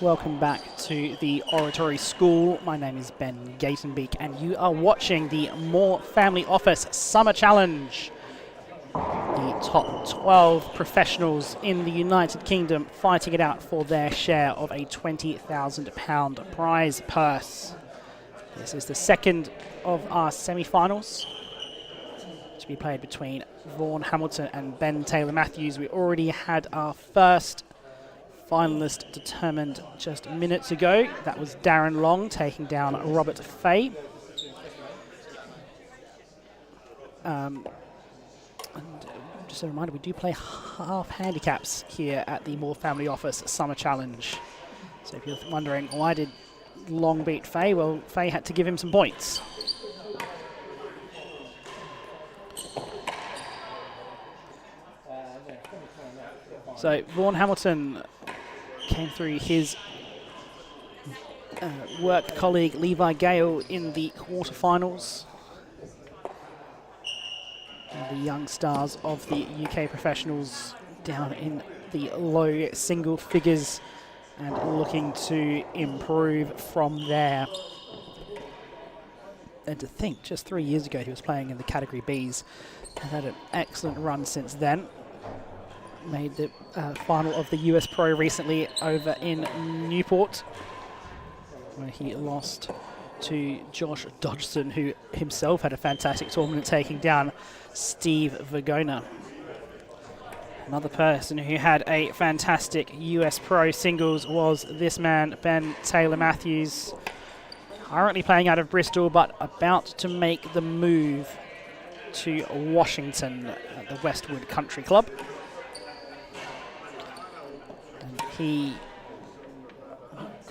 Welcome back to the Oratory School. My name is Ben Gatenbeek and you are watching the Moore Family Office Summer Challenge. The top 12 professionals in the United Kingdom fighting it out for their share of a £20,000 prize purse. This is the second of our semi-finals to be played between Vaughan Hamilton and Ben Taylor Matthews. We already had our first finalist determined just minutes ago. That was Darren Long taking down Robert Fay. And just a reminder, we do play half handicaps here at the Moore Family Office Summer Challenge. So if you're wondering why did Long beat Fay, well, Fay had to give him some points. So Vaughan Hamilton came through his work colleague Levi Gale in the quarterfinals. The young stars of the UK professionals down in the low single figures and looking to improve from there. And to think, just 3 years ago he was playing in the category Bs and had an excellent run since then. Made the final of the US Pro recently over in Newport, where he lost to Josh Dodgson, who himself had a fantastic tournament taking down Steve Vergona. Another person who had a fantastic US Pro singles was this man, Ben Taylor Matthews, currently playing out of Bristol, but about to make the move to Washington at the Westwood Country Club. And he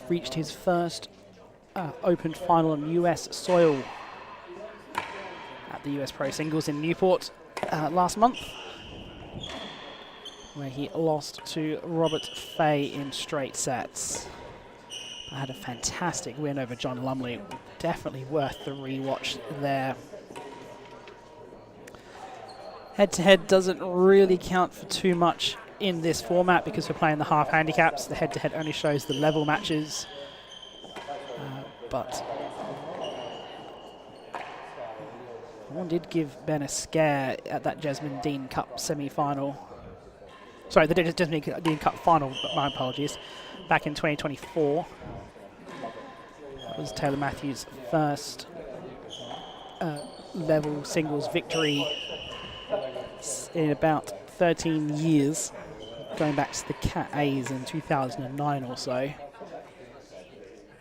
reached his first Open final on US soil at the US Pro Singles in Newport last month, where he lost to Robert Fay in straight sets. I had a fantastic win over John Lumley, definitely worth the rewatch there. Head-to-head doesn't really count for too much in this format because we're playing the half handicaps. The head-to-head only shows the level matches. But one did give Ben a scare at that Jasmine Dean Cup semi-final. Sorry, the Jasmine Dean Cup final, but my apologies. Back in 2024. That was Taylor Matthews' first level singles victory in about 13 years, going back to the Cat A's in 2009 or so.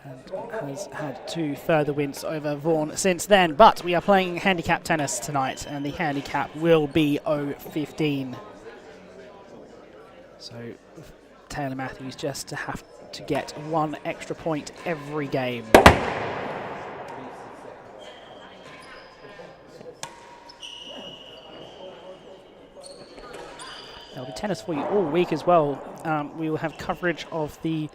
And has had 2 further wins over Vaughan since then. But we are playing handicap tennis tonight, and the handicap will be 0-15. So Taylor Matthews just to have to get 1 extra point every game. There'll be tennis for you all week as well. We will have coverage of the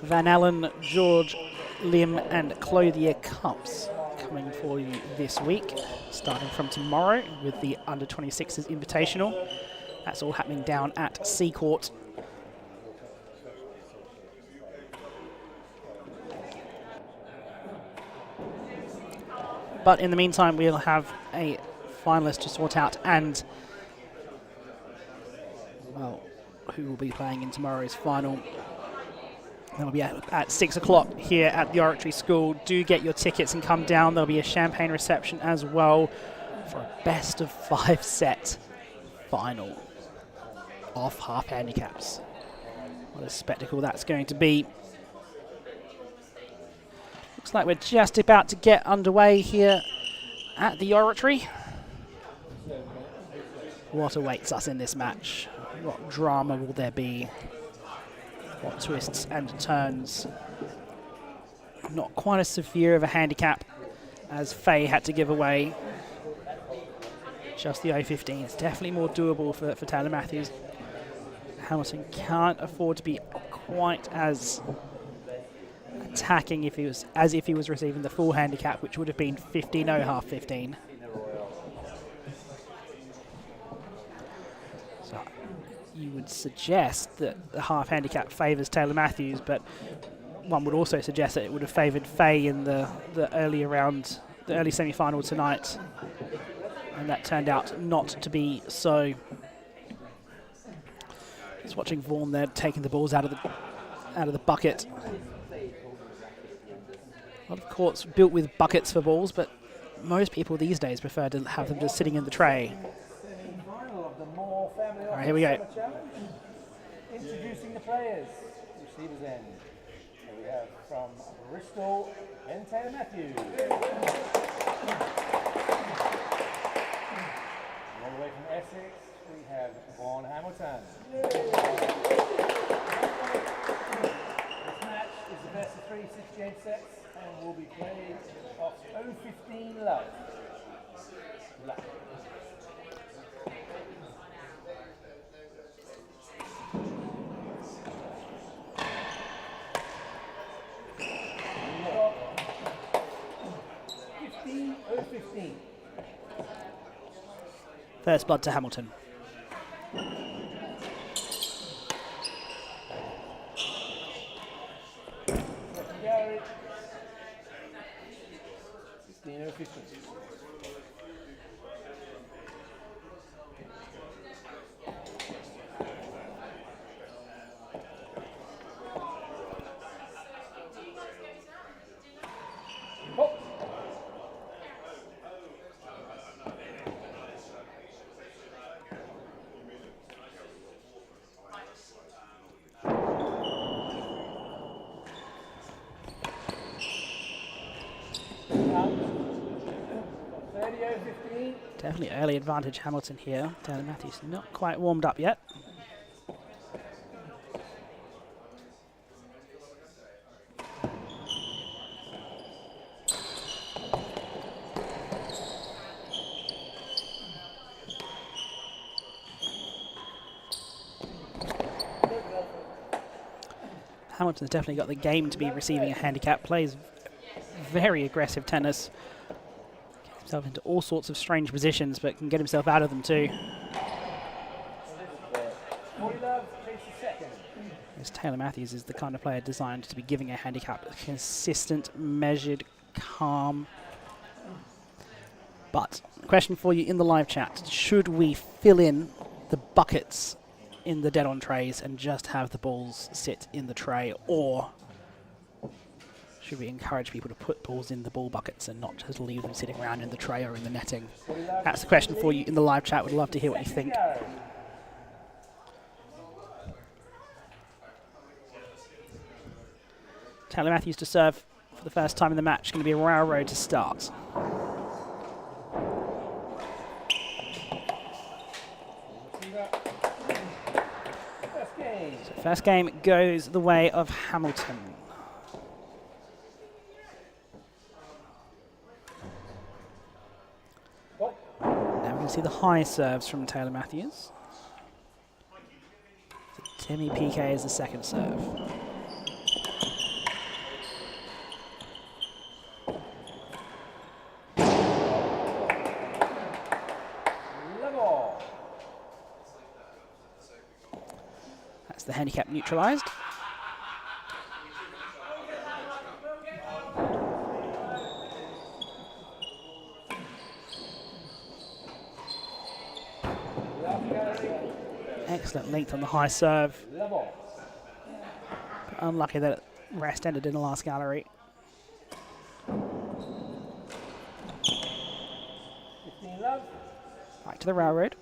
Van Allen, George, Lim and Clothier Cups coming for you this week, starting from tomorrow with the Under-26s Invitational. That's all happening down at Seacourt. But in the meantime, we'll have a finalist to sort out and, well, who will be playing in tomorrow's final. That'll be at 6 o'clock here at the Oratory School. Do get your tickets and come down. There'll be a champagne reception as well for a best of 5 set final of half handicaps. What a spectacle that's going to be. Looks like we're just about to get underway here at the Oratory. What awaits us in this match? What drama will there be? What twists and turns? Not quite as severe of a handicap as Fay had to give away. Just the 0-15. It's definitely more doable for Taylor Matthews. Hamilton can't afford to be quite as attacking if he was receiving the full handicap, which would have been 15-0 half 15. So you would suggest that the half handicap favours Taylor Matthews, but one would also suggest that it would have favoured Faye in the early round, the early semi-final tonight, and that turned out not to be so. Just watching Vaughan there taking the balls out of the bucket. A lot of courts built with buckets for balls, but most people these days prefer to have them just sitting in the tray. All right, here we go. Introducing the players. Receivers end. Here we have from Bristol, Taylor Matthews. All the way from Essex, we have Vaughan Hamilton. This match is the best of 3 6-game sets and will be played off 0-15 love. Black. First blood to Hamilton. Garrett. 16-0-15. Definitely early advantage Hamilton here. Taylor Matthews not quite warmed up yet. Hamilton's definitely got the game to be receiving a handicap. Plays very aggressive tennis. Gets himself into all sorts of strange positions, but can get himself out of them too. As Taylor Matthews is the kind of player designed to be giving a handicap, consistent, measured, calm. But question for you in the live chat: should we fill in the buckets in the dead-on trays and just have the balls sit in the tray, or should we encourage people to put balls in the ball buckets and not just leave them sitting around in the tray or in the netting? That's the question for you in the live chat. Would love to hear what you think. Taylor Matthews to serve for the first time in the match. Going to be a railroad to start. So first game goes the way of Hamilton. Now we're going to see the high serves from Taylor Matthews. So Timmy PK is the second serve. The handicap neutralized. Excellent length on the high serve. But unlucky that rest ended in the last gallery. Back to the railroad.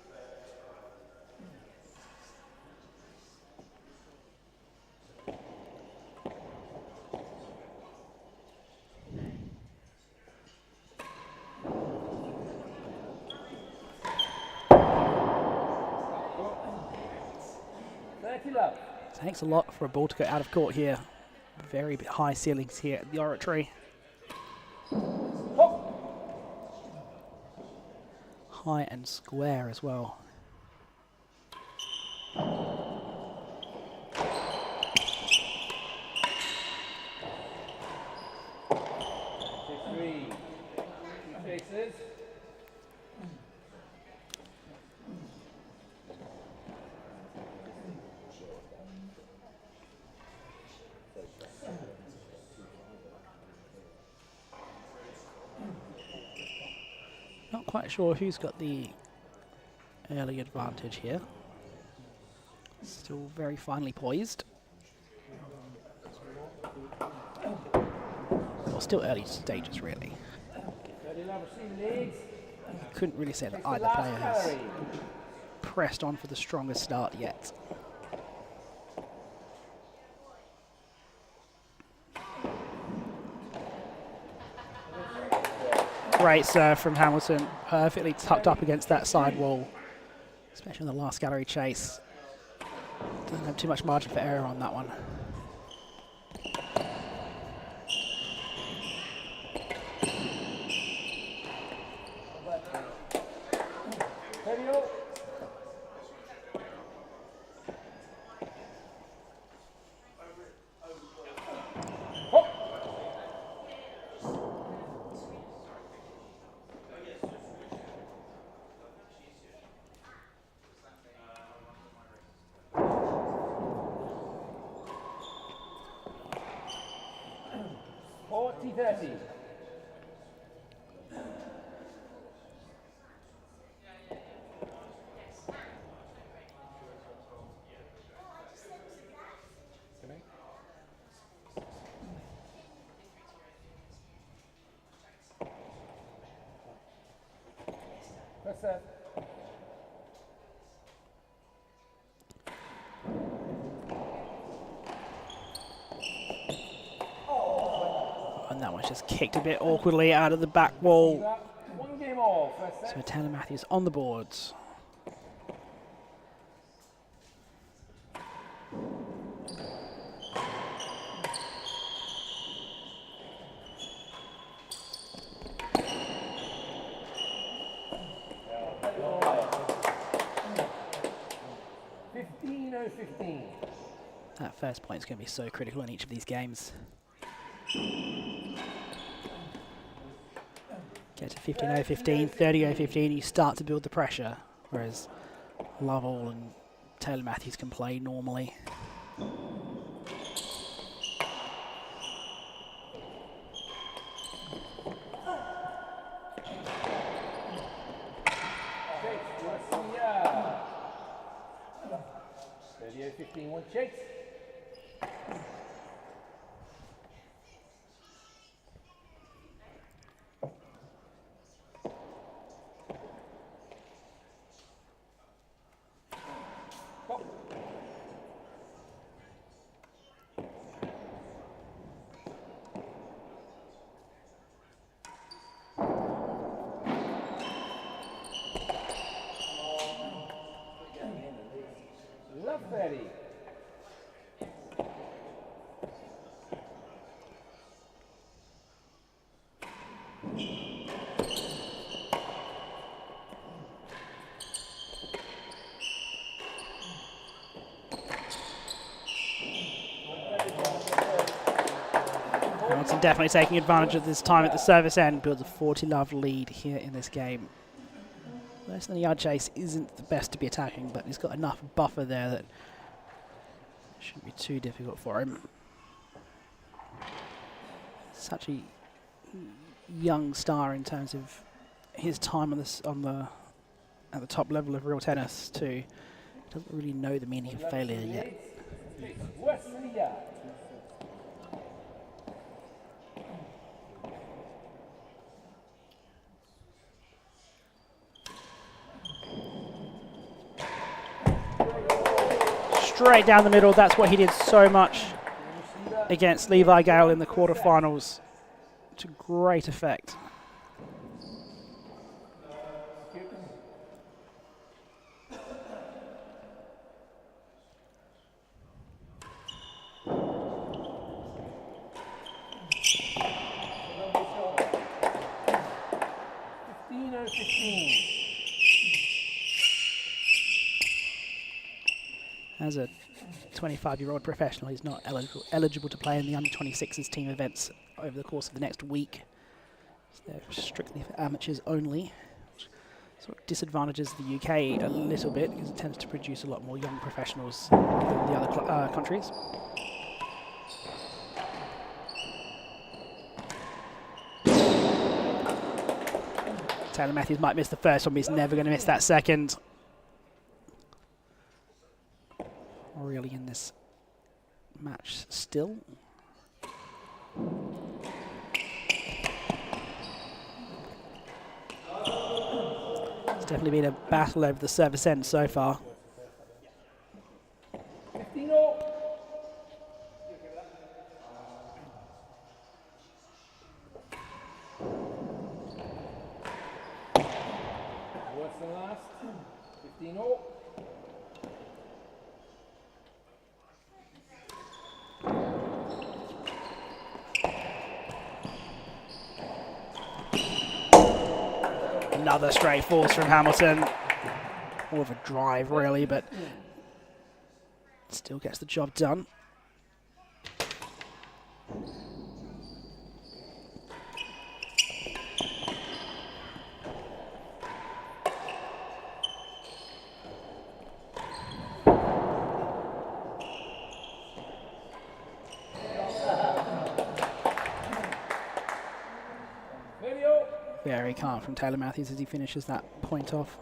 Takes a lot for a ball to go out of court here. Very high ceilings here at the Oratory. High and square as well. quite sure who's got the early advantage here. Still very finely poised. Well, still early stages, really. Couldn't really say that either player has pressed on for the strongest start yet. Great serve from Hamilton, perfectly tucked up against that side wall, especially on the last gallery chase. Doesn't have too much margin for error on that one. What's that? And that one's just kicked a bit awkwardly out of the back wall. One game off. So Taylor Matthews on the boards. That first point is going to be so critical in each of these games. Get to 15-0-15, 30-0-15, you start to build the pressure, whereas Lovell and Taylor Matthews can play normally. One chase. Love Betty. Hamilton definitely taking advantage of this time at the service end, builds a 40-love lead here in this game. Less than a yard chase isn't the best to be attacking, but he's got enough buffer there that shouldn't be too difficult for him. Such a young star in terms of his time on this at the top level of real tennis too. Doesn't really know the meaning of failure yet. Straight down the middle, that's what he did so much against Levi Gale in the quarterfinals to great effect. As a 25-year-old professional, he's not eligible to play in the under-26s team events over the course of the next week. So they're strictly for amateurs only, which sort of disadvantages the UK a little bit because it tends to produce a lot more young professionals than the other countries. Taylor Matthews might miss the first one, but he's never going to miss that second. Really in this match still. It's definitely been a battle over the service end so far. 15-all. What's the last? 15-all. Another straight force from Hamilton. More of a drive, really, but still gets the job done. Very calm from Taylor Matthews as he finishes that point off.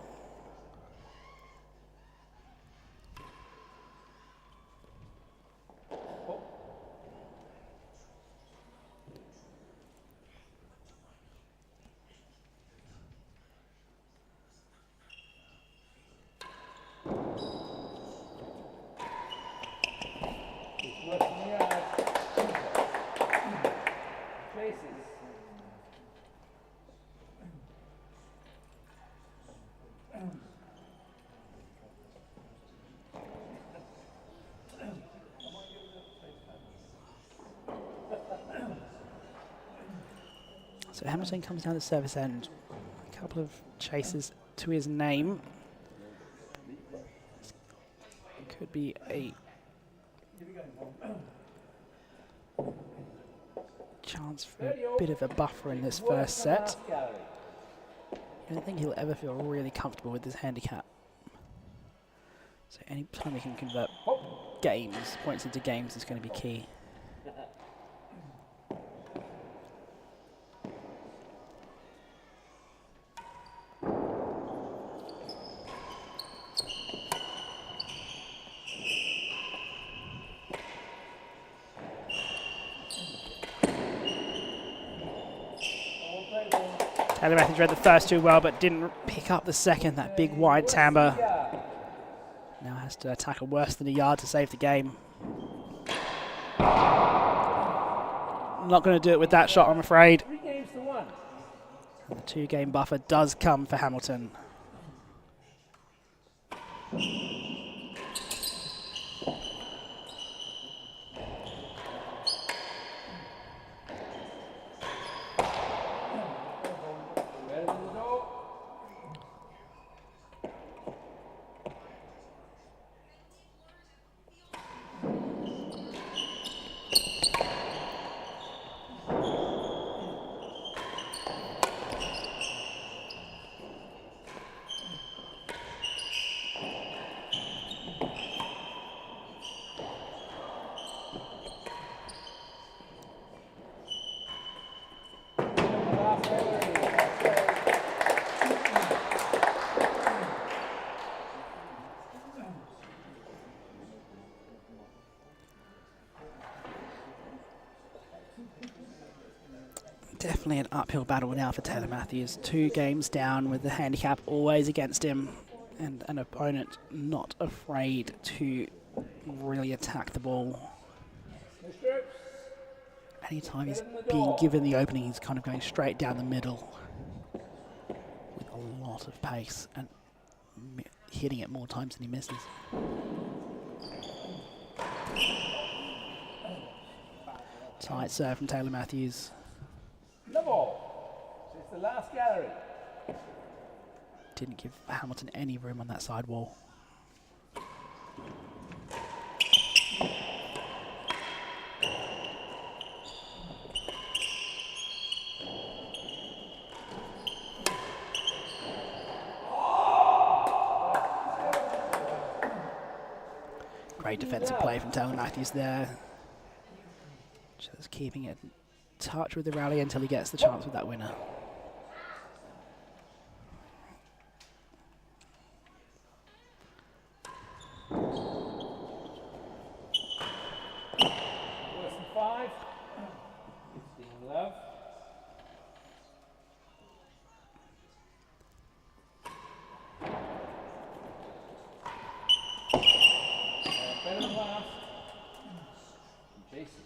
So Hamilton comes down the service end. A couple of chases to his name. Could be a chance for a bit of a buffer in this first set. I don't think he'll ever feel really comfortable with this handicap. So any time he can convert games, points into games, is going to be key. Taylor Matthews read the first two well, but didn't pick up the second, that big wide timbre. Now has to tackle worse than a yard to save the game. Not going to do it with that shot, I'm afraid. 3 games to 1. And the 2-game buffer does come for Hamilton. Definitely an uphill battle now for Taylor Matthews. 2 games down with the handicap always against him, and an opponent not afraid to really attack the ball. Anytime he's being given the opening, he's kind of going straight down the middle with a lot of pace and hitting it more times than he misses. Tight serve from Taylor Matthews. Level. It's the last gallery. Didn't give Hamilton any room on that side wall. Great defensive play from Taylor Matthews there. Just keeping it in touch with the rally until he gets the chance with that winner. 5. 15 love. Better than last. Jason.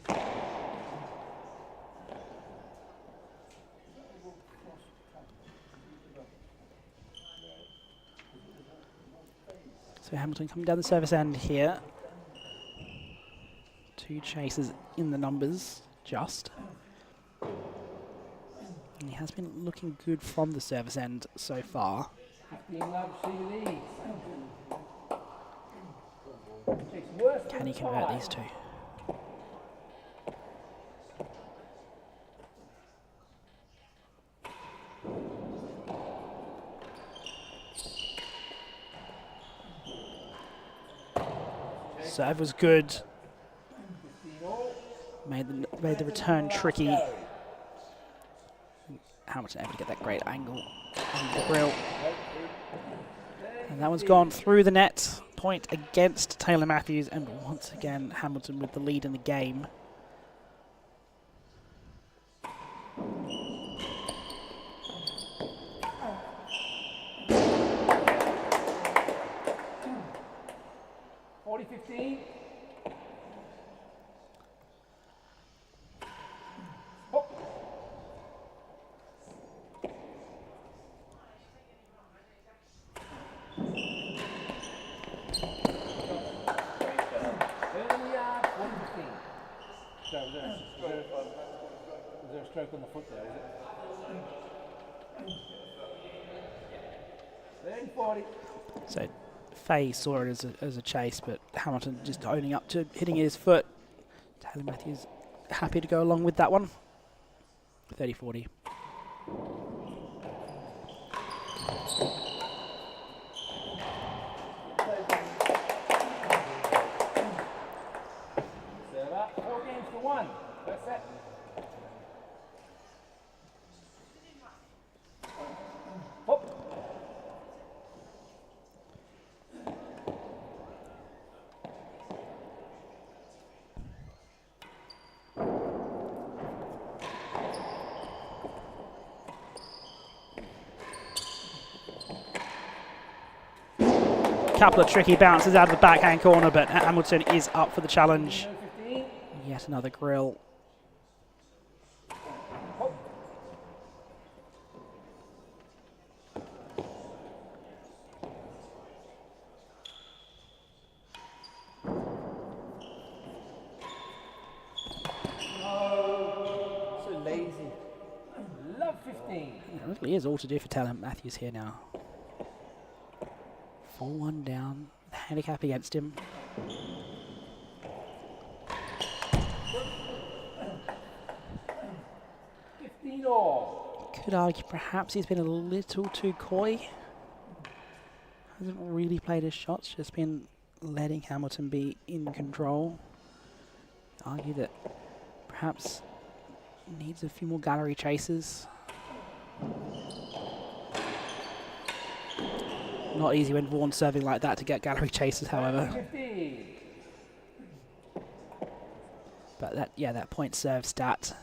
So Hamilton coming down the service end here. 2 chases in the numbers, just. And he has been looking good from the service end so far. 15 love, see these. Can he convert these 2? Serve was good. Made the return tricky. Hamilton able to get that great angle on the grill. And that one's gone through the net. Point against Taylor Matthews, and once again Hamilton with the lead in the game. Was there a stroke on the foot there, is it? 30-40. So Faye saw it as a chase, but Hamilton just owning up to hitting his foot. Taylor Matthews happy to go along with that one. 30-40. Serve up, 4 games to 1. That's it. Couple of tricky bounces out of the backhand corner, but Hamilton is up for the challenge. Yet another grill. So lazy. Love 15. It really is all to do for Taylor Matthews here now. 4-1 down, the handicap against him. Could argue perhaps he's been a little too coy. Hasn't really played his shots, just been letting Hamilton be in control. Argue that perhaps needs a few more gallery chases. Not easy when Vaughan's serving like that to get gallery chases, however. But that point serve stat.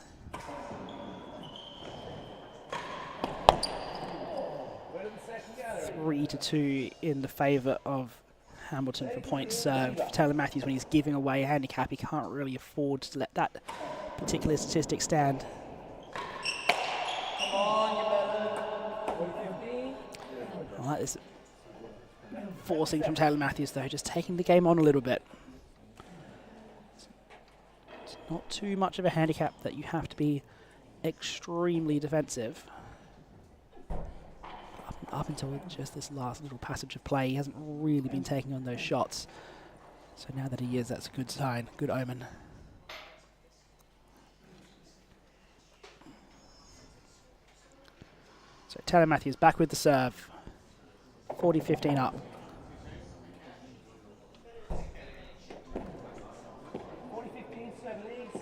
Three to 2 in the favour of Hamilton for points served. Taylor Matthews, when he's giving away a handicap, he can't really afford to let that particular statistic stand. I like this forcing from Taylor Matthews, though, just taking the game on a little bit. It's not too much of a handicap that you have to be extremely defensive. Up until just this last little passage of play, he hasn't really been taking on those shots. So now that he is, that's a good sign, good omen. So Taylor Matthews back with the serve. 40-15 up. 40-15 serve leads.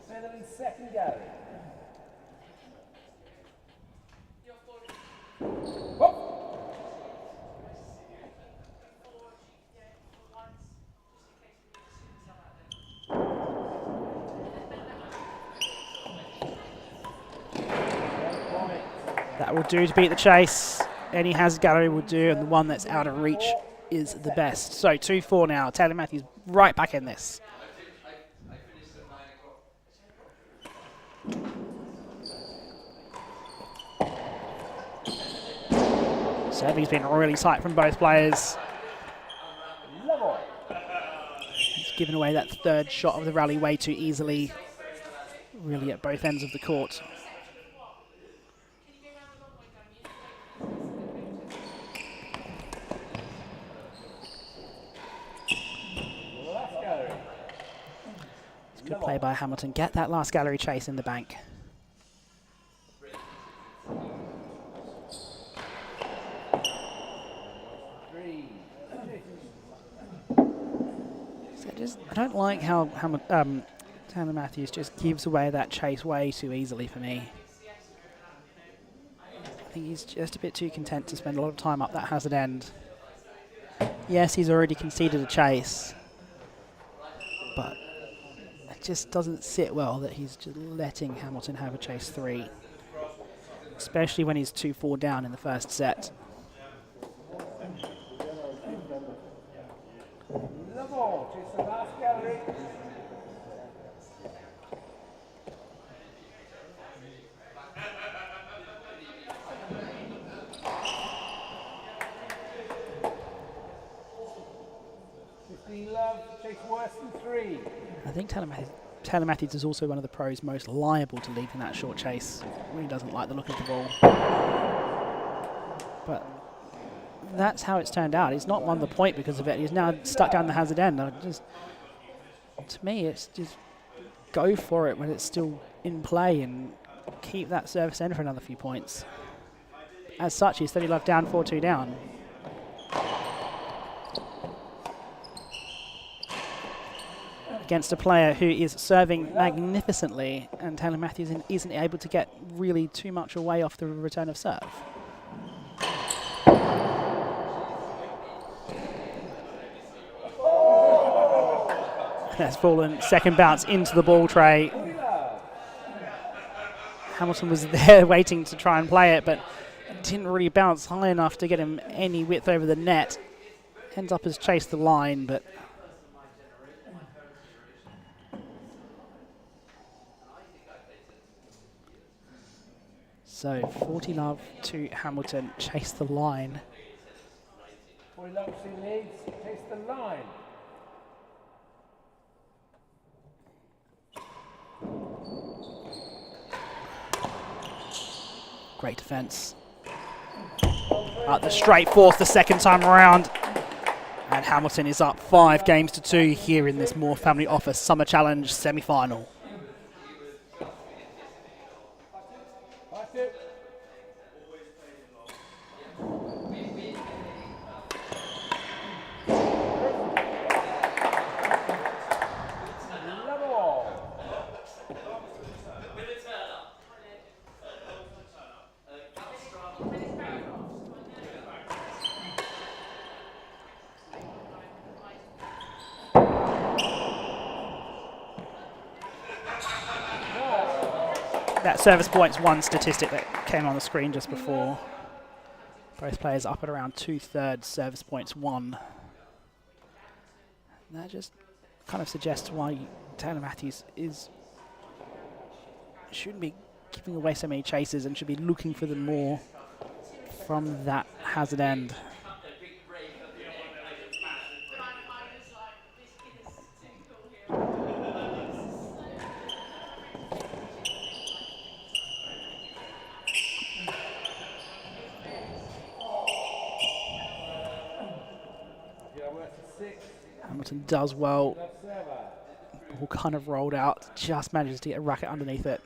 Better than second gallery. That will do to beat the chase. Any hazard gallery will do, and the one that's out of reach is the best. So 2-4 now. Taylor Matthews right back in this. Serving's been really tight from both players. He's given away that third shot of the rally way too easily, really at both ends of the court. It's a good play by Hamilton. Get that last gallery chase in the bank. I don't like how Taylor Matthews just gives away that chase way too easily for me. I think he's just a bit too content to spend a lot of time up that hazard end. Yes, he's already conceded a chase, but it just doesn't sit well that he's just letting Hamilton have a chase 3, especially when he's 2-4 down in the first set. Worse than 3. I think Taylor Matthews is also one of the pros most liable to leaving that short chase when he doesn't like the look of the ball. But that's how it's turned out. He's not won the point because of it. He's now stuck down the hazard end. To me, it's just go for it when it's still in play and keep that service end for another few points. As such, he's 30 love down, 4-2 down. Against a player who is serving magnificently, and Taylor Matthews isn't able to get really too much away off the return of serve. That's fallen second bounce into the ball tray. Hamilton was there waiting to try and play it, but didn't really bounce high enough to get him any width over the net. Ends up as chased the line, but so 40 love to Hamilton, chase the line. 40 love to Leeds, chase the line. Great defense. Up the straight fourth the second time around. And Hamilton is up 5-2 here in this Moore Family Office Summer Challenge semi-final. That service points one statistic that came on the screen just before. Both players up at around 2/3 service points won. And that just kind of suggests why Taylor Matthews shouldn't be giving away so many chases and should be looking for them more from that hazard end. Hamilton does well. Ball kind of rolled out, just manages to get a racket underneath it.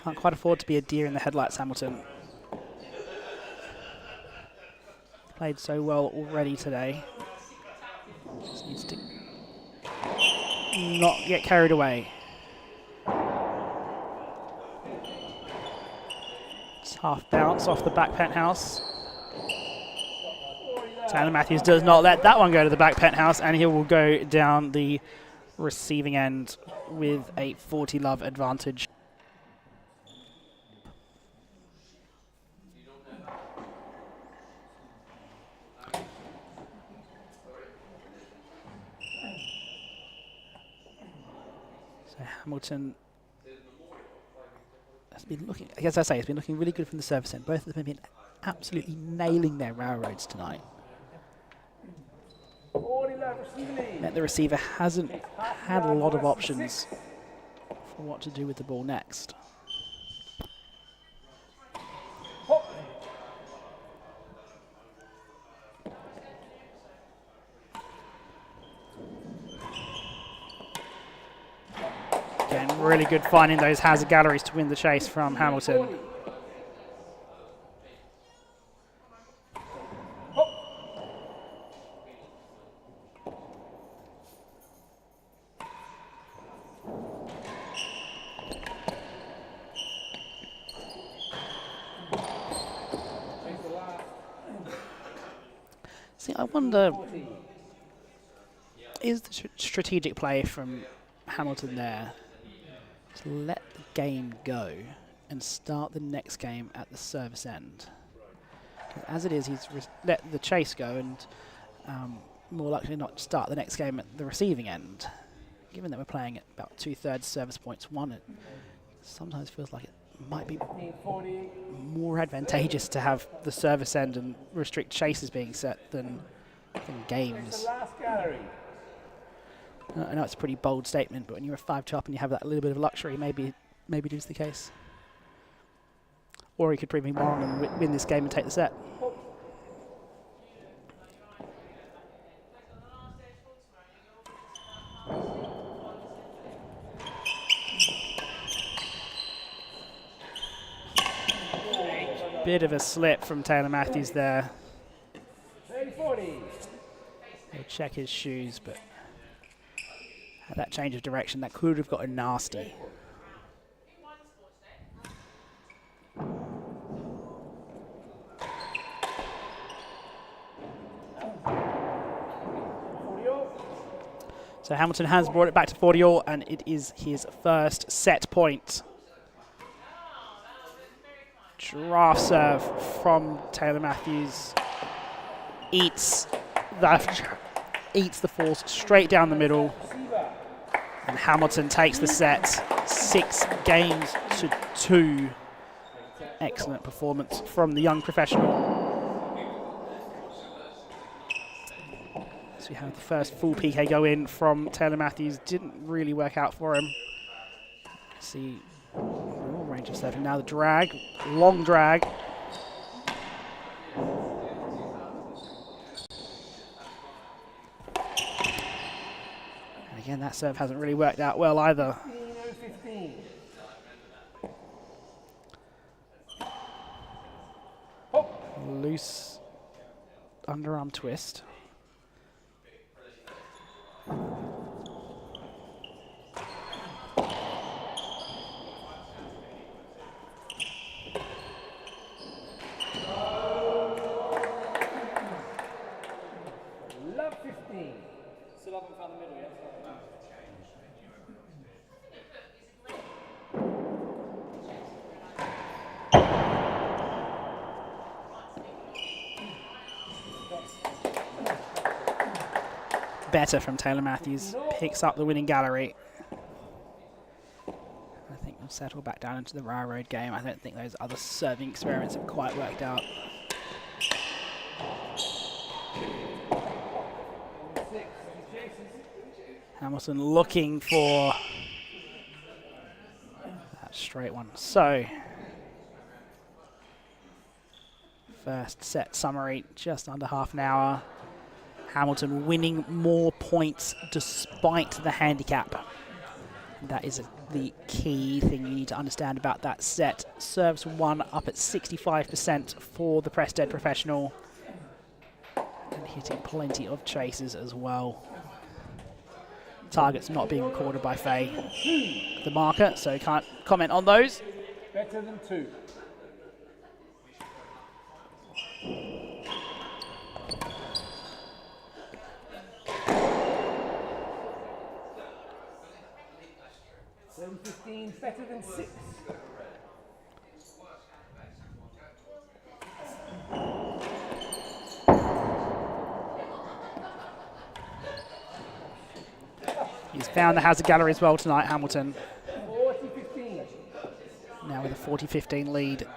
Can't quite afford to be a deer in the headlights, Hamilton. Played so well already today. Just needs to not get carried away. Half bounce off the back penthouse. Taylor Matthews does not let that one go to the back penthouse, and he will go down the receiving end with a 40-love advantage. So Hamilton has been looking, as I say, it's been looking really good from the service end. Both of them have been absolutely nailing their railroads tonight. Meant the receiver hasn't had a lot of options for what to do with the ball next. Again, really good finding those hazard galleries to win the chase from Hamilton. See, I wonder, is the strategic play from Hamilton there to let the game go and start the next game at the service end? As it is, he's let the chase go and more likely not start the next game at the receiving end. Given that we're playing at about 2/3 service points won, it sometimes feels like it might be more advantageous to have the service end and restrict chases being set than games. I know it's a pretty bold statement, but when you're a 5-2 up and you have that little bit of luxury, maybe it is the case. Or he could prove me wrong and win this game and take the set. Bit of a slip from Taylor Matthews there. He'll check his shoes, but at that change of direction, that could have gotten nasty. So Hamilton has brought it back to 40-all, and it is his first set point. Draft serve from Taylor Matthews. Eats the force straight down the middle. And Hamilton takes the set 6-2. Excellent performance from the young professional. So we have the first full PK go in from Taylor Matthews. Didn't really work out for him. See, range of serving. Now the drag, long drag. And again, that serve hasn't really worked out well either. Loose underarm twist. Better from Taylor Matthews, picks up the winning gallery. I think we'll settle back down into the railroad game. I don't think those other serving experiments have quite worked out. Hamilton looking for that straight one. So, first set summary, just under half an hour. Hamilton winning more points despite the handicap. That is the key thing you need to understand about that set. Serves one up at 65% for the press dead professional. And hitting plenty of chases as well. Targets not being recorded by Faye, the marker, so can't comment on those. Better than 2. $7.15 better than 6. He's found the hazard gallery as well tonight, Hamilton. 40-15. Now with a 40-15 lead.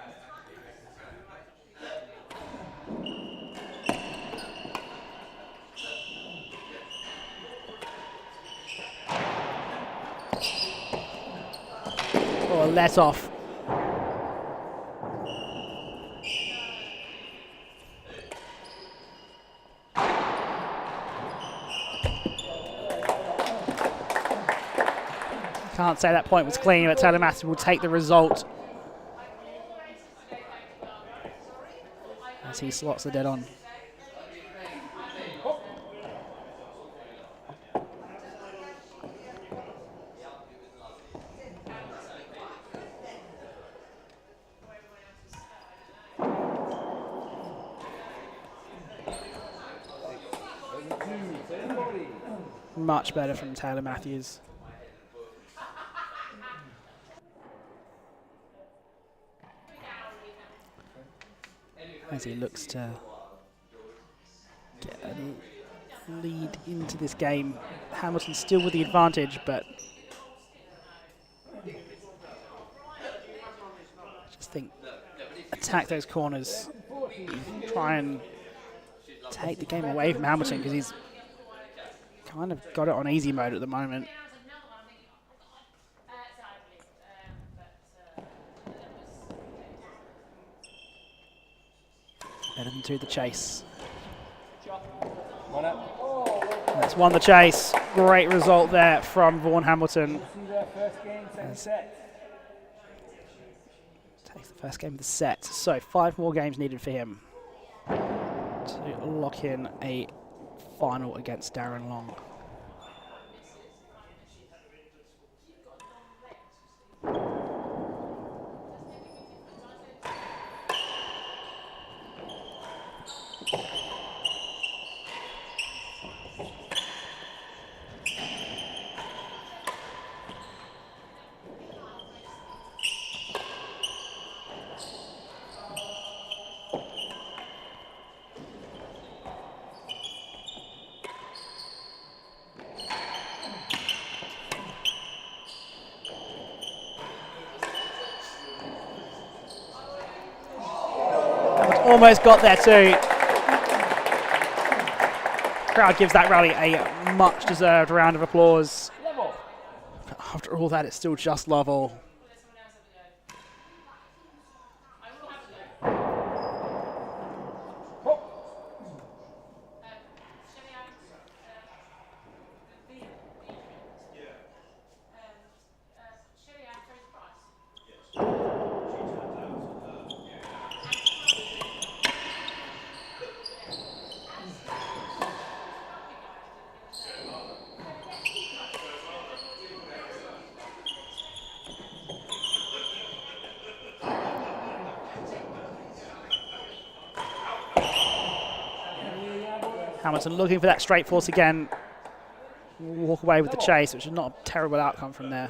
Oh, let off. Can't say that point was clean, but Taylor will take the result as he slots the dead on. Much better from Taylor Matthews. As he looks to get a lead into this game. Hamilton still with the advantage, but just think, attack those corners, try and take the game away from Hamilton because he's kind of got it on easy mode at the moment. Better than to the chase. That's won the chase. Great result there from Vaughan Hamilton. Takes the first game of the set. So 5 more games needed for him to lock in a final against Darren Long. Almost got there too. Crowd gives that rally a much deserved round of applause. But after all that, it's still just level. Hamilton looking for that straight force again. Walk away with the chase, which is not a terrible outcome from there.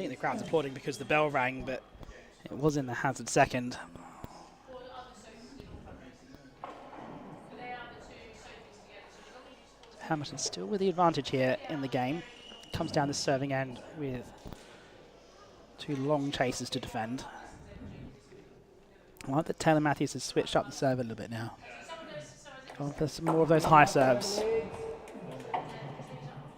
think the crowd's applauding because the bell rang, but it was in the hazard second. Hamilton still with the advantage here in the game. Comes down the serving end with 2 long chases to defend. I like that Taylor Matthews has switched up the serve a little bit now. Oh, there's some more of those high serves.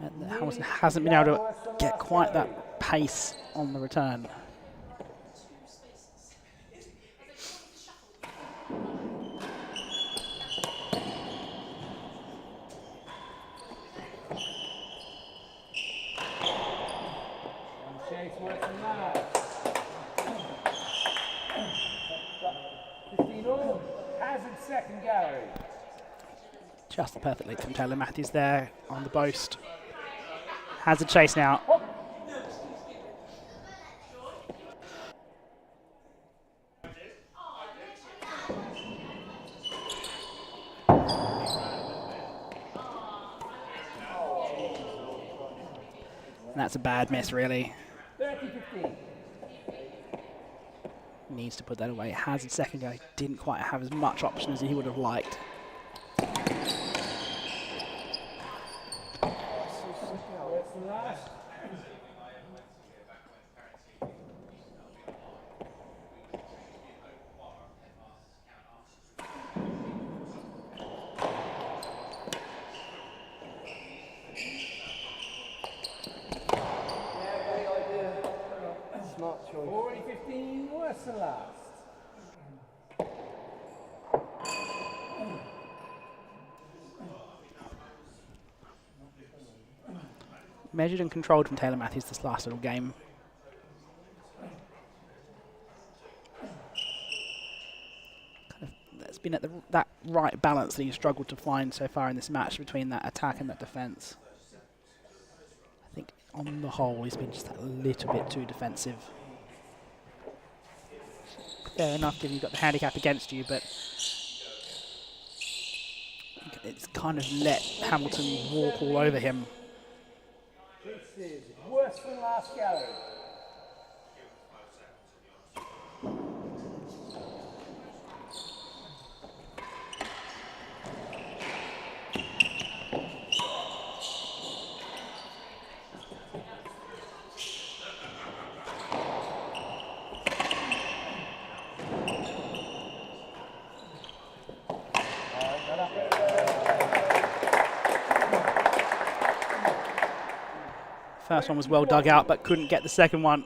And Hamilton hasn't been able to get quite that pace on the return. Second gallery. Just the perfect lead from Taylor Matthews there on the boast. Has a chase now. And that's a bad miss, really. 30-15. Needs to put that away. Hazard second guy didn't quite have as much option as he would have liked. Smart choice. 40-15, worse than last. Measured and controlled from Taylor Matthews this last little game. That's been at that right balance that he's struggled to find so far in this match between that attack and that defence. I think on the whole he's been just a little bit too defensive. Fair enough given you've got the handicap against you, but it's kind of let Hamilton walk all over him. This is worse than last gallery. First one was well dug out, but couldn't get the second one.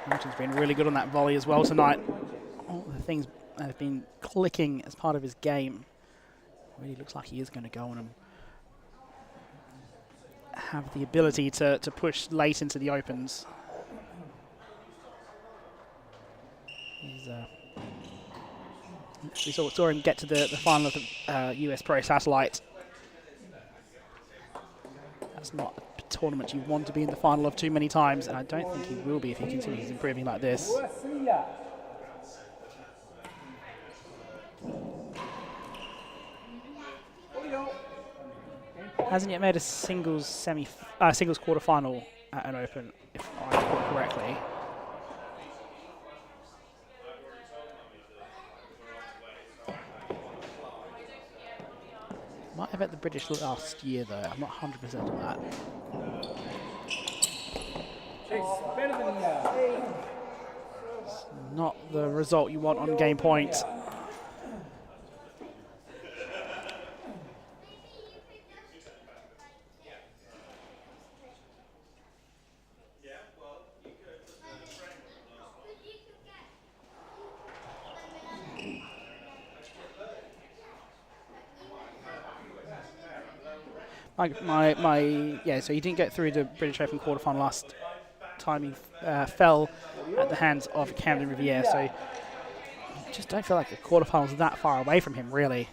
Hamilton's been really good on that volley as well tonight. All the things have been clicking as part of his game. Really looks like he is going to go on and have the ability to push late into the opens. He's we saw him get to the final of the US Pro Satellite. That's not a tournament you want to be in the final of too many times, and I don't think he will be if he continues improving like this. Hasn't yet made a singles singles quarterfinal at an Open, if I recall correctly. Might have at the British last year though, I'm not 100% on that. It's not the result you want on game point. So he didn't get through the British Open quarterfinal last time. He fell at the hands of Camden Riviere, so I just don't feel like the quarterfinal's that far away from him, really.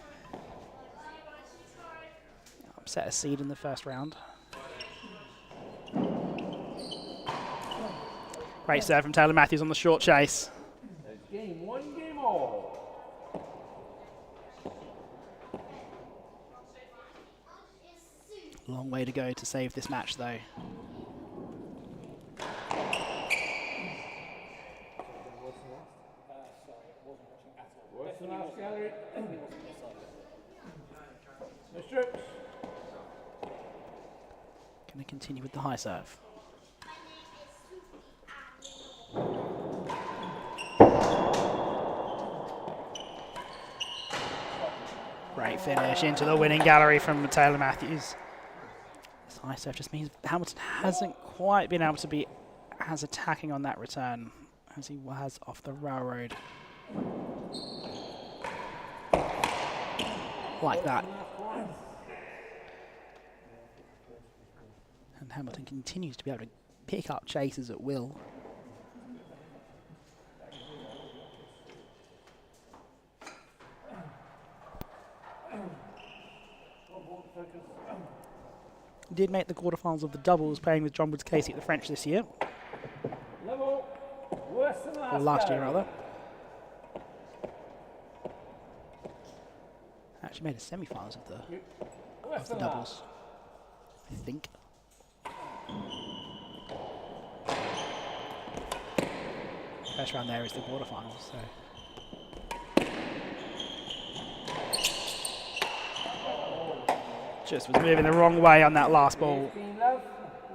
Upset a seed in the first round. Great serve from Taylor Matthews on the short chase. Game one, game all. Long way to go to save this match, though. Worse than last gallery. No strokes. Going to continue with the high serve. Great finish into the winning gallery from Taylor Matthews. This high serve just means Hamilton hasn't quite been able to be as attacking on that return as he was off the railroad. Like that. And Hamilton continues to be able to pick up chases at will. Did make the quarterfinals of the doubles, playing with John Woods Casey at the French this year. Level. Worse than last. Or last year, rather. Actually made a semi-finals of the doubles, I think. First round there is the quarterfinals, so. Just was moving the wrong way on that last ball.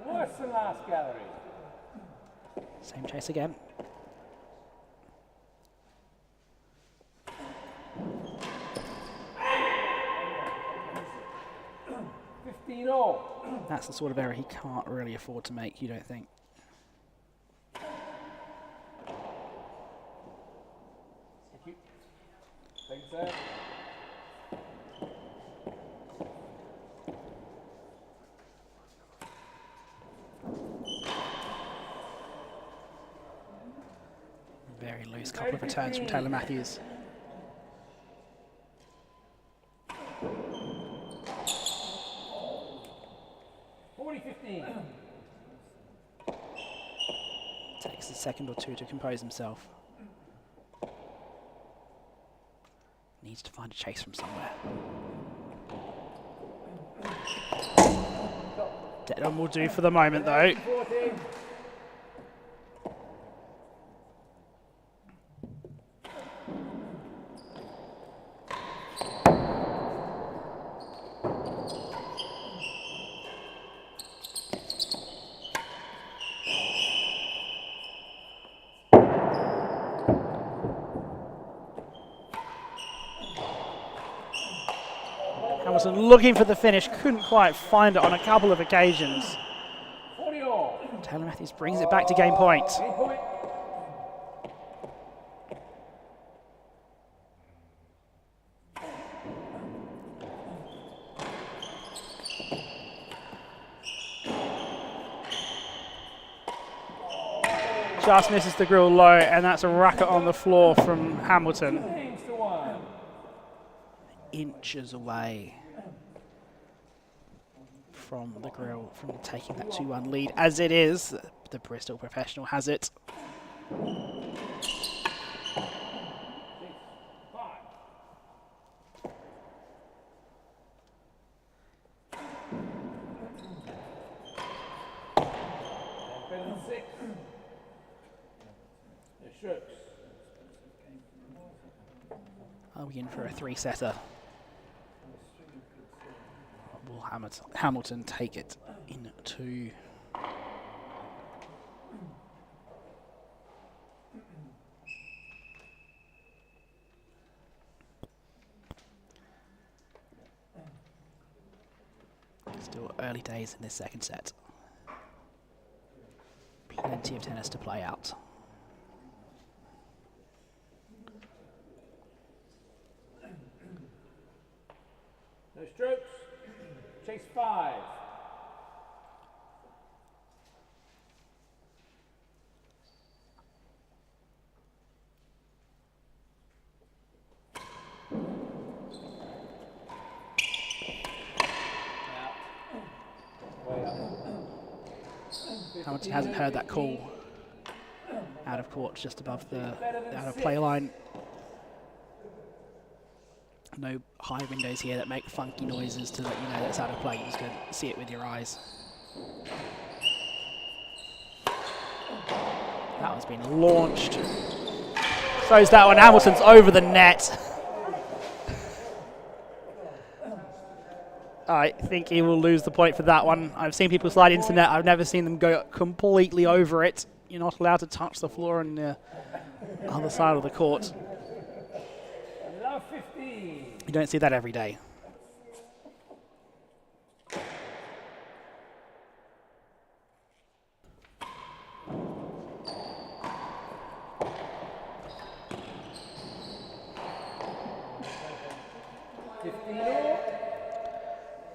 Worse than last gallery. Same chase again. That's the sort of error he can't really afford to make, you don't think? Thank you. Thanks, sir. Very loose couple of returns from Taylor Matthews. Takes a second or two to compose himself. Needs to find a chase from somewhere. Dead on will do for the moment, though. Hamilton looking for the finish, couldn't quite find it on a couple of occasions. Taylor Matthews brings it back to game point. Just misses the grill low, and that's a racket on the floor from Hamilton. Inches away from the grill, from taking that 2-1 lead, as it is. The Bristol professional has it. Are we in for a 3-setter? Will Hamilton take it in 2? Still early days in this second set. Plenty of tennis to play out. No strokes. Chase 5. Hamilton hasn't heard that call out of court, just above the out of play line. No high windows here that make funky noises to let you know that's out of play. You're just going to see it with your eyes. That one's been launched. Throws that one. Hamilton's over the net. I think he will lose the point for that one. I've seen people slide into the net. I've never seen them go completely over it. You're not allowed to touch the floor on the other side of the court. You don't see that every day.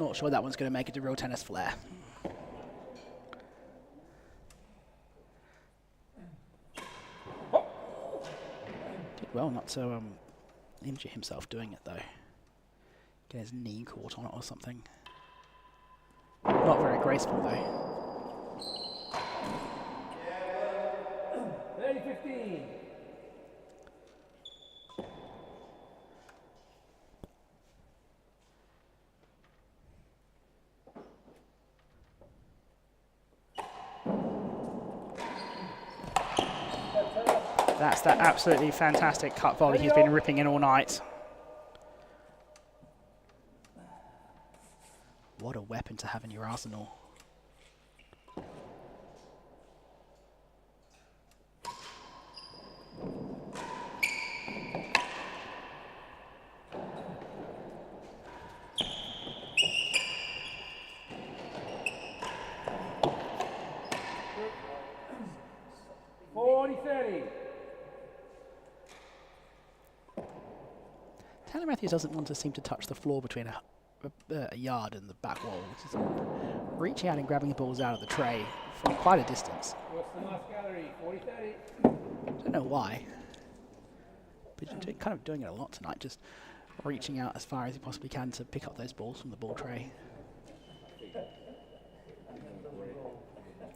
Not sure that one's going to make it to real tennis flair. Did well not to injure himself doing it though. Get his knee caught on it or something. Not very graceful though. 30-15. That's that absolutely fantastic cut volley he's been ripping in all night. What a weapon to have in your arsenal. Taylor Matthews doesn't want to seem to touch the floor between a yard and the back wall. He's reaching out and grabbing the balls out of the tray from quite a distance. What's the last gallery? 40-30. I don't know why, but he's kind of doing it a lot tonight, just reaching out as far as he possibly can to pick up those balls from the ball tray. I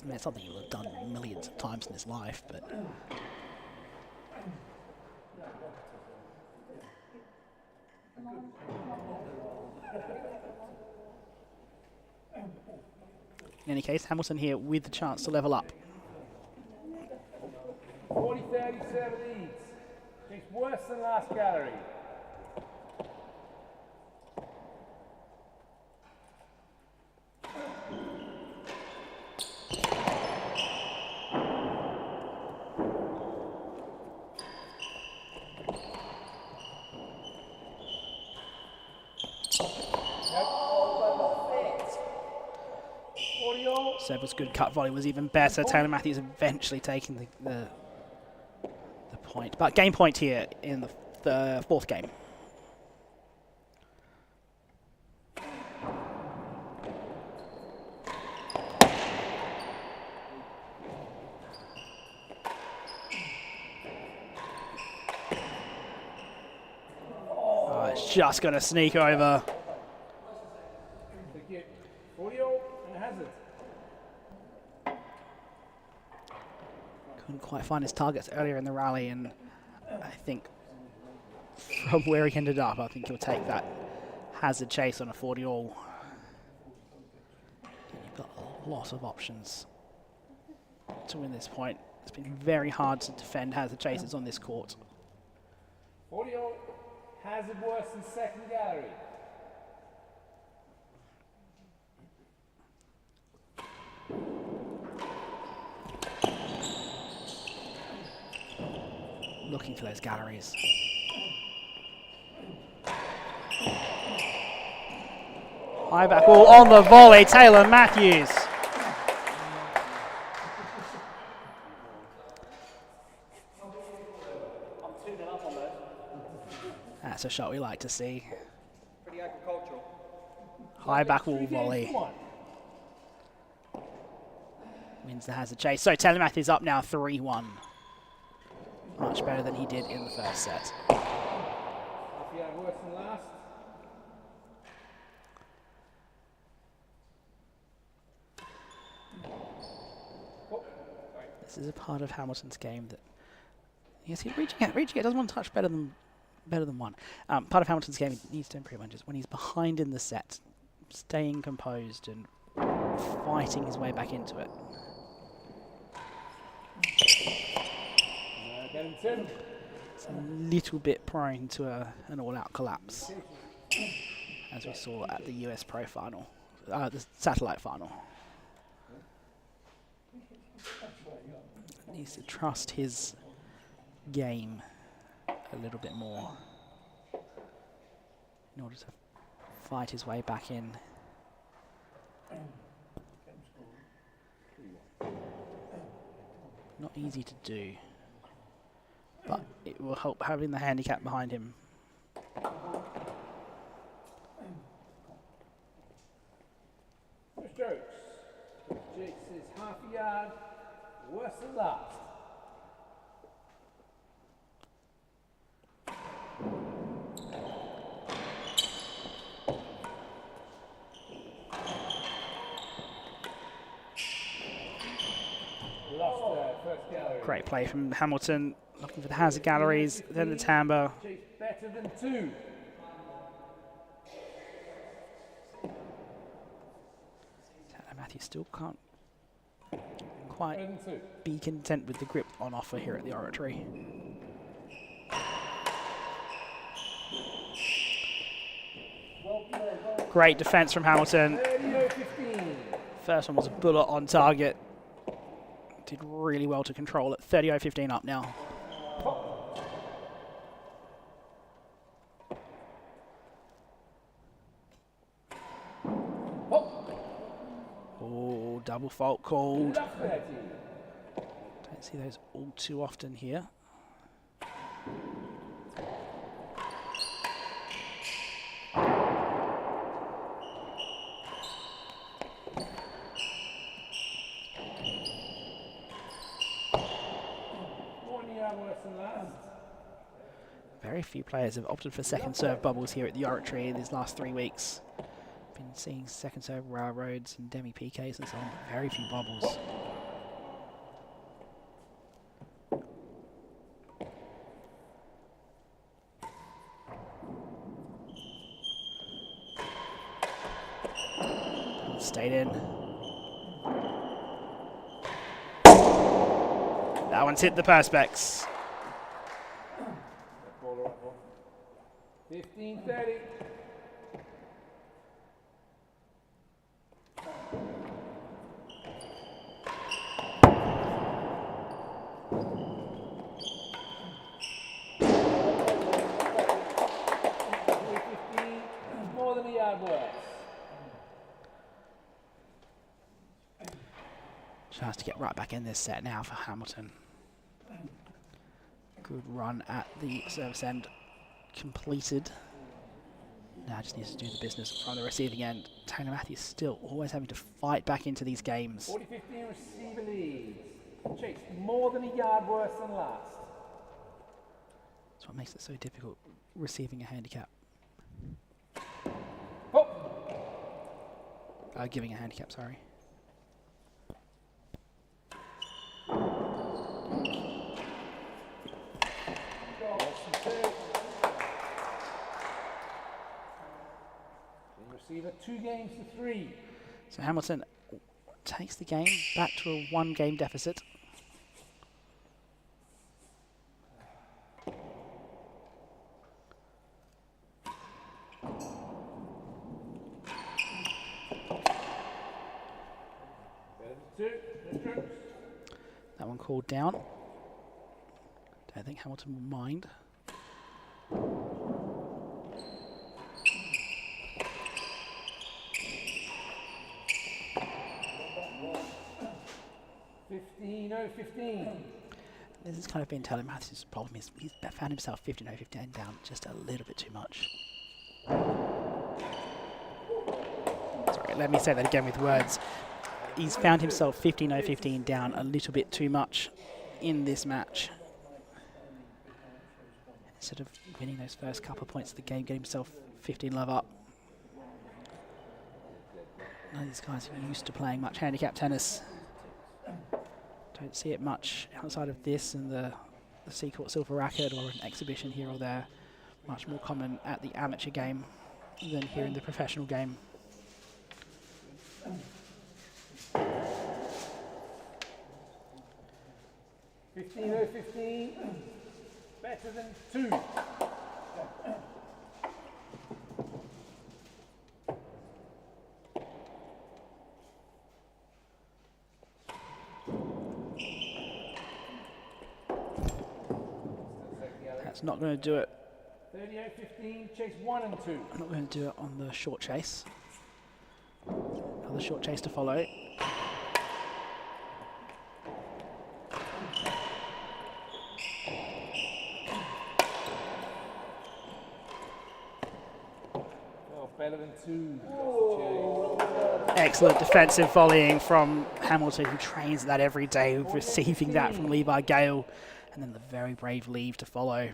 mean, it's something he will have done millions of times in his life, but... In any case, Hamilton here with the chance to level up. 40-37 leads. It's worse than last gallery. Sever's good cut volley was even better. Taylor Matthews eventually taking the point. But game point here in the fourth game. Oh, it's just going to sneak over. Couldn't quite find his targets earlier in the rally, and I think from where he ended up, I think he'll take that hazard chase on a 40-all. You've got a lot of options to win this point. It's been very hard to defend hazard chases on this court. 40-all, hazard worse than second gallery. Looking for those galleries. High back wall on the volley, Taylor Matthews. That's a shot we like to see. Pretty agricultural. High back wall volley. Wins the hazard chase. So Taylor Matthews up now 3-1. Much better than he did in the first set. Worse than last. This is a part of Hamilton's game that, yes, he's reaching it, doesn't want to touch better than better than one. Part of Hamilton's game he needs to improve on just when he's behind in the set, staying composed and fighting his way back into it. It's a little bit prone to an all-out collapse, as we saw at the US Pro Final, the Satellite Final. Needs to trust his game a little bit more in order to fight his way back in. Not easy to do, but it will help having the handicap behind him. Strokes. Jake says half a yard, worse than last. Great play from Hamilton, looking for the hazard galleries, then the timbre. Better than two. Matthews still can't quite be content with the grip on offer here at the Oratory. Great defence from Hamilton. First one was a bullet on target. Did really well to control it. 30-15 up now. Oh, double fault called. Don't see those all too often here. Very few players have opted for second serve bubbles here at the Oratory in these last 3 weeks. Been seeing second serve railroads and demi PKs and so on, but very few bubbles. Stayed in. That one's hit the perspex. 15-30. More than a yard worse. Chance to get right back in this set now for Hamilton. Good run at the service end completed. Now just needs to do the business from the receiving end. Taylor Matthews still always having to fight back into these games. 40-15 receiver lead. Chase, more than a yard worse than last. That's what makes it so difficult, receiving a handicap. Oh. Giving a handicap, sorry. Receiver 2 games to 3. So Hamilton takes the game back to a 1-game deficit. That one called down. Don't think Hamilton will mind. This has kind of been Taylor Matthews' problem. He's found himself 15-15 down just a little bit too much. Sorry, let me say that again with words. He's found himself 15-15 down a little bit too much in this match. Instead of winning those first couple of points of the game, getting himself 15 love up. None of these guys are used to playing much handicap tennis. Don't see it much outside of this and the Seacourt Silver Racket or an exhibition here or there. Much more common at the amateur game than here in the professional game. $15.015, better than 2. That's not going to do it. 38.15, chase 1 and 2. I'm not going to do it on the short chase. Another short chase to follow. Oh, better than 2. Excellent defensive volleying from Hamilton, who trains that every day, receiving that from Levi Gale, and then the very brave leave to follow.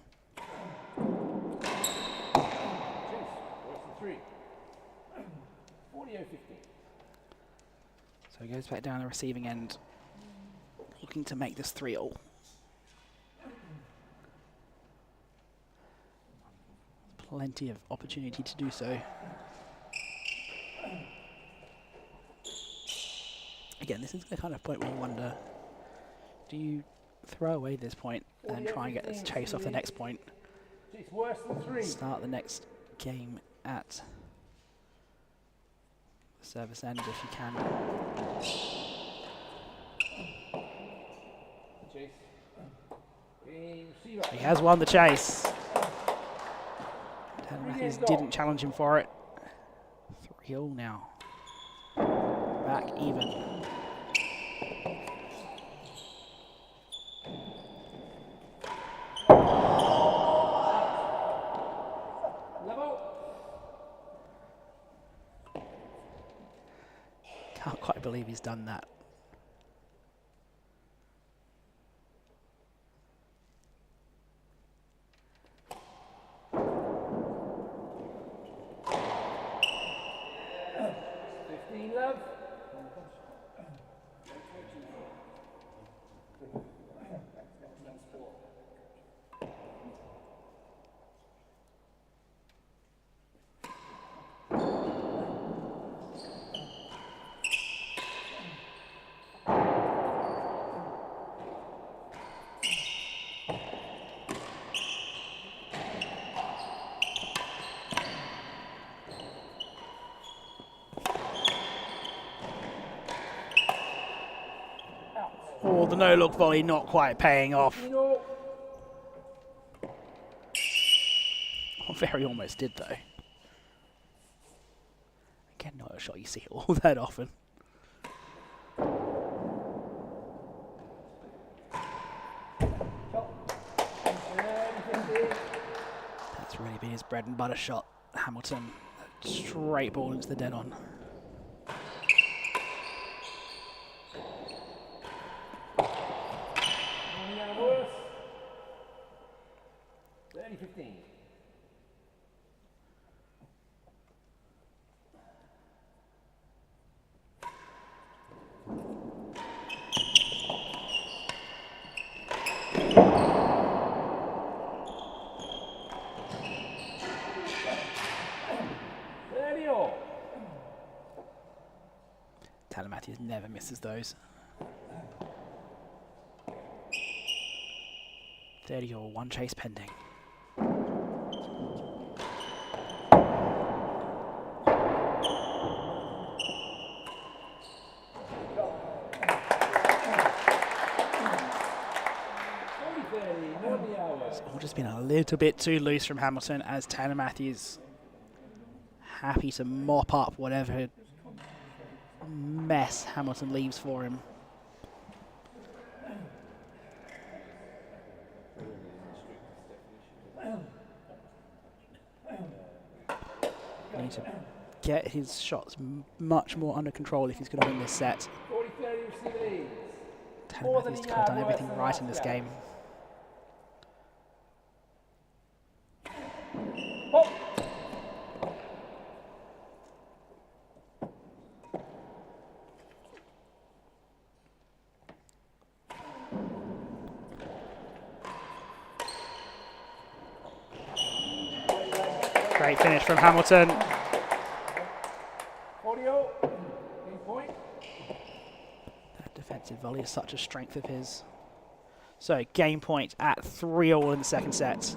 So he goes back down the receiving end, looking to make this 3-all. Plenty of opportunity to do so. Again, this is the kind of point where you wonder, do you throw away this point and then try and get this chase off the next point? Worse than 3. Start the next game at the service end if you can. He has won the chase. Tanner Matthews didn't challenge him for it. 3-all now. Back even. Can't quite believe he's done that. Oh, the no-look volley not quite paying off. Oh, very almost did, though. Again, not a shot you see all that often. That's really been his bread and butter shot, Hamilton. Straight ball into the dead on. 30-15. Tanner Matthews never misses those. 30-all, 1 chase pending. It's all just been a little bit too loose from Hamilton, as Tanner Matthews happy to mop up whatever mess Hamilton leaves for him. He needs to get his shots much more under control if he's going to win this set. Tanner Matthews has kind of done everything right in this game. Great finish from Hamilton. 40-all, game point. That defensive volley is such a strength of his. So game point at 3-all in the second set.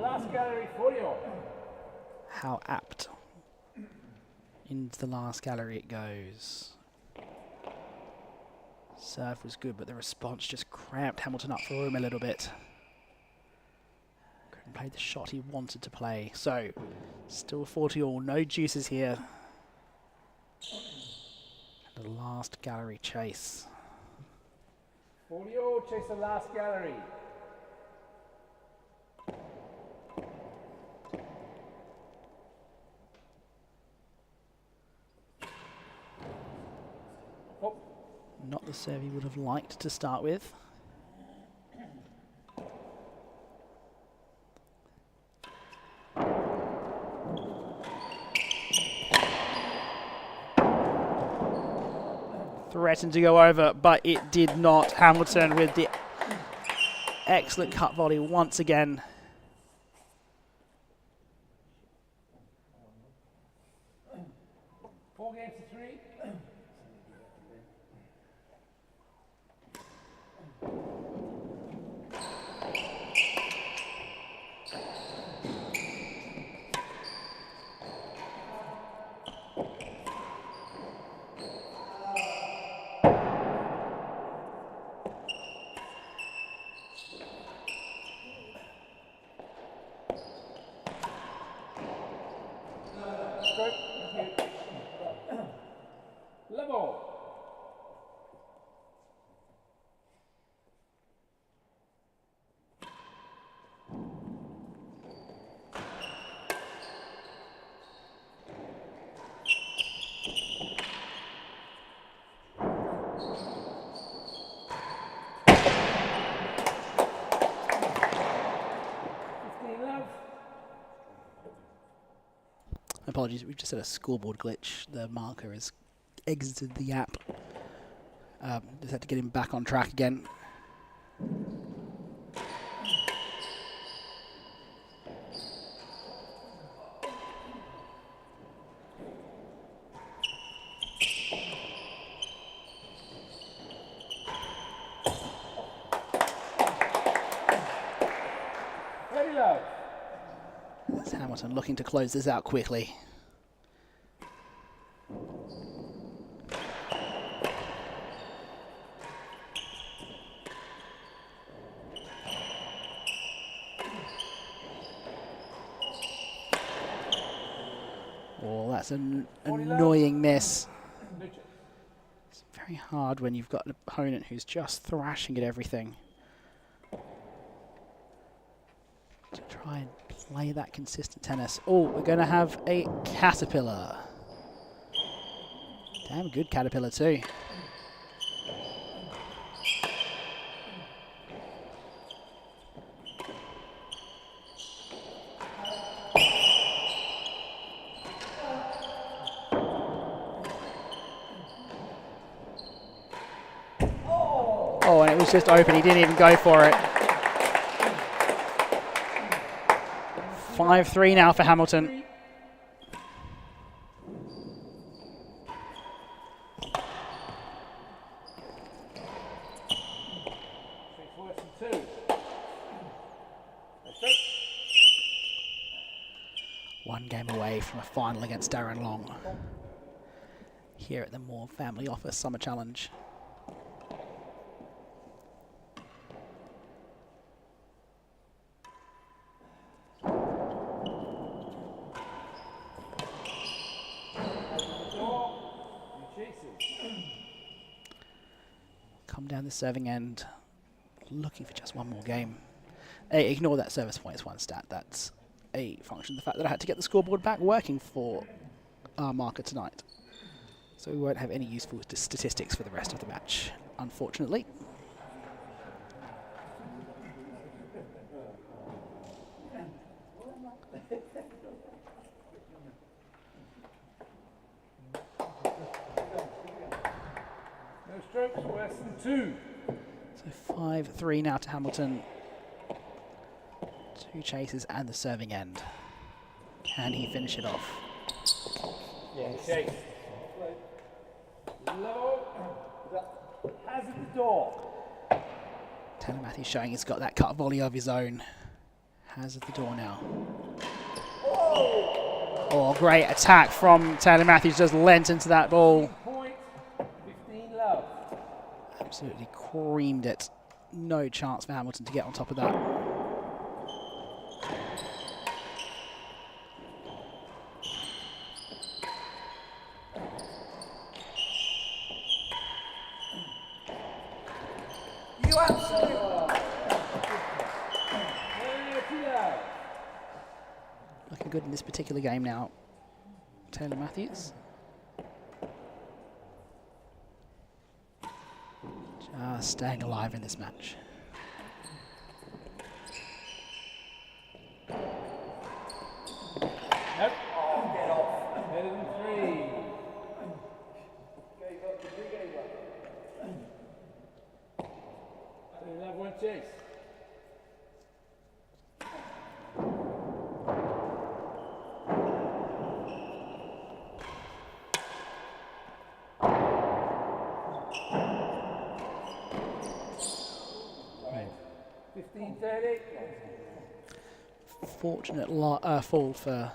Last gallery, 40-all. How apt. Into the last gallery it goes. Serve was good, but the response just cramped Hamilton up for room a little bit. Couldn't play the shot he wanted to play. So, still 40-all, no juices here. And the last gallery chase. 40-all, chase the last gallery. Not the serve he would have liked to start with. Threatened to go over, but it did not. Hamilton with the excellent cut volley once again. Four games to 3. Level. Apologies, we've just had a scoreboard glitch. The marker has exited the app. Just had to get him back on track again. Ready, love. That's Hamilton looking to close this out quickly. Oh, that's an annoying miss. It's very hard when you've got an opponent who's just thrashing at everything to try and play that consistent tennis. Oh, we're going to have a caterpillar. Damn good caterpillar too. Oh, and it was just open. He didn't even go for it. 5-3 now for Hamilton. One game away from a final against Darren Long here at the Moore Family Office Summer Challenge. Come down the serving end, looking for just one more game. Hey, ignore that service points one stat. That's a function of the fact that I had to get the scoreboard back working for our marker tonight. So we won't have any useful statistics for the rest of the match, unfortunately. No strokes, worse than 2. So 5-3 now to Hamilton. 2 chases and the serving end. Can he finish it off? Yes. Chase. Level. Has at the door. Taylor Matthews showing he's got that cut volley of his own. Has at the door now. Oh, great attack from Taylor Matthews. Just lent into that ball. Point. 15 love. Absolutely creamed it. No chance for Hamilton to get on top of that. You absolutely. 30 love. Looking good in this particular game now. Taylor Matthews. Just staying alive in this match. Nope. Oh, get off. Better than 3. Gave up. The big gave up. So love 1 chase. Right. 15-30. Fortunate fall for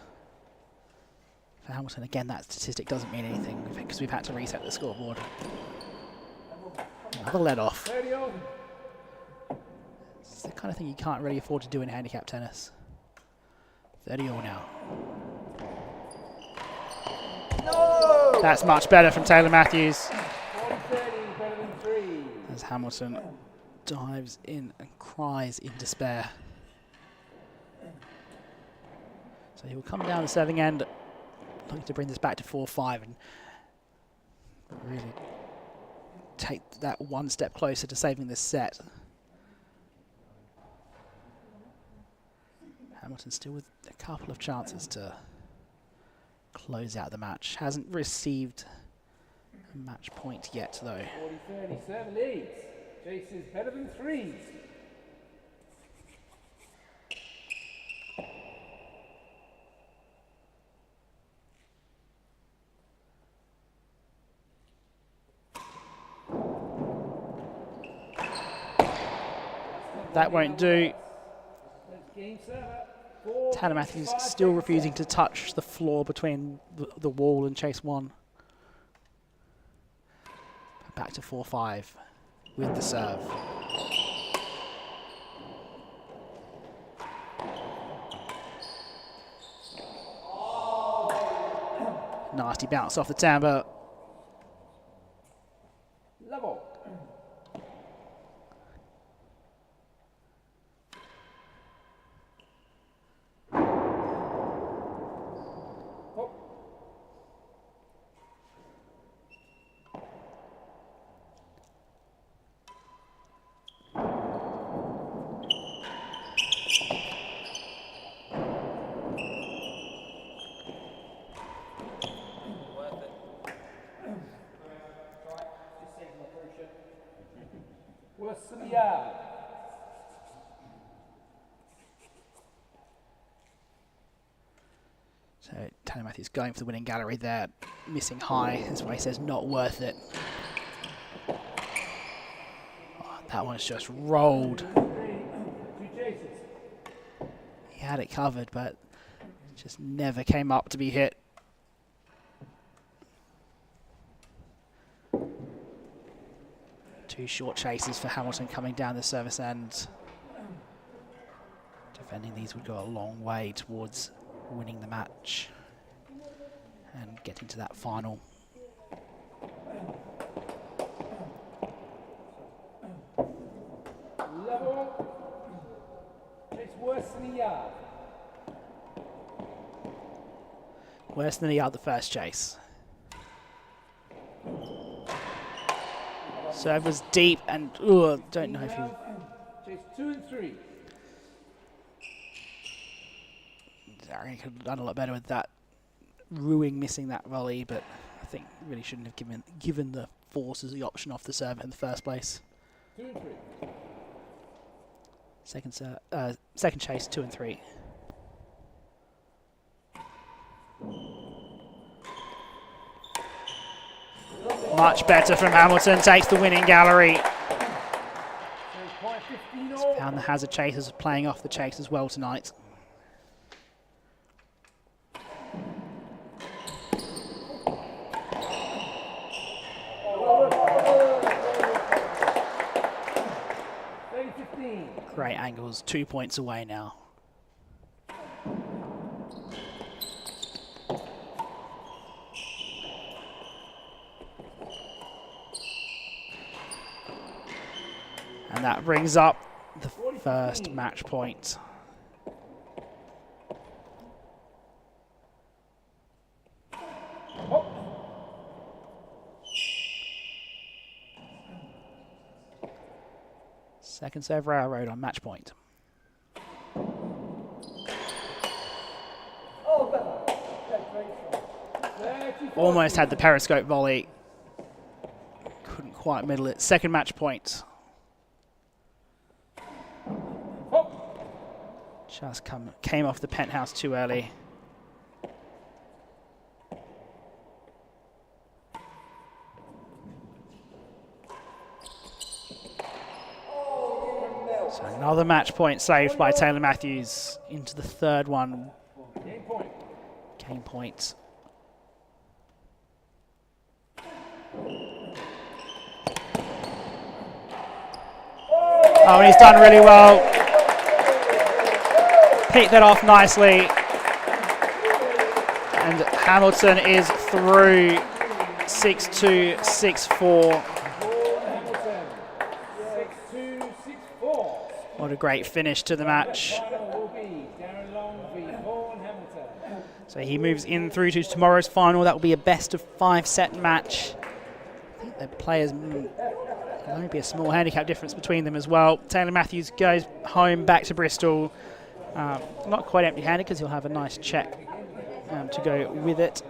Hamilton. Again, that statistic doesn't mean anything because we've had to reset the scoreboard. Another let off. 30 over. It's the kind of thing you can't really afford to do in handicap tennis. 30 all now. No! That's much better from Taylor Matthews. 40-30, better than 3. As Hamilton dives in and cries in despair. So he will come down the serving end, looking to bring this back to 4-5 and really take that one step closer to saving this set. Hamilton still with a couple of chances to close out the match. Hasn't received a match point yet though. 40-30, 7 leads. Chase is better than 3. That won't do. Game server. Taylor Matthews still refusing to touch the floor between the wall and chase 1. Back to 4-5 with the serve. Nasty bounce off the timbre. Level. Worse than the yard. So Taylor Matthews going for the winning gallery there, missing high. That's why he says not worth it. Oh, that one's just rolled. 2 chases. He had it covered, but it just never came up to be hit. Two short chases for Hamilton coming down the service end. Defending these would go a long way towards winning the match and getting to that final. Level. It's worse than the yard. Worse than the other first chase. Serve was deep and don't know if he... Chase 2 and 3. He could have done a lot better with that. Ruing missing that volley, but I think really shouldn't have given the forces the option off the serve in the first place. 2 and 3. Second chase, 2 and 3. Much better from Hamilton, takes the winning gallery. Found the hazard chasers playing off the chase as well tonight. Great angles, 2 points away now. And that brings up the first match point. Second serve railroad on match point. Almost had the periscope volley. Couldn't quite middle it. Second match point. Just came off the penthouse too early. So another match point saved by Taylor Matthews into the third one. Game point. Oh, and he's done really well. Picked that off nicely. And Hamilton is through 6-2, 6-4. What a great finish to the match. So he moves in through to tomorrow's final. That will be a best of 5 set match. I think the players, there'll only be a small handicap difference between them as well. Taylor Matthews goes home back to Bristol. Not quite empty-handed because he'll have a nice check to go with it.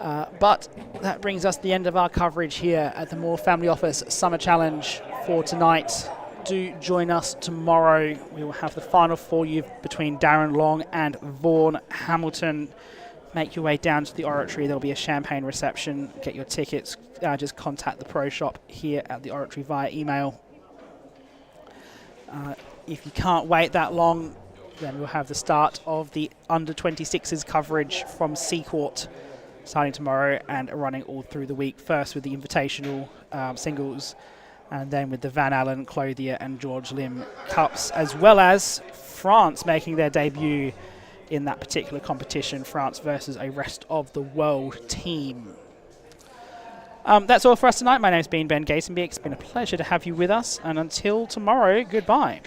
But that brings us to the end of our coverage here at the Moore Family Office Summer Challenge for tonight. Do join us tomorrow. We will have the final for you between Darren Long and Vaughan Hamilton. Make your way down to the Oratory. There'll be a champagne reception. Get your tickets. Just contact the Pro Shop here at the Oratory via email. If you can't wait that long, then we'll have the start of the under-26s coverage from Seacourt starting tomorrow and running all through the week. First with the invitational singles, and then with the Van Allen, Clothier and George Lim Cups, as well as France making their debut in that particular competition, France versus a rest of the world team. That's all for us tonight. My name's been Ben Gatenby. It's been a pleasure to have you with us, and until tomorrow, goodbye.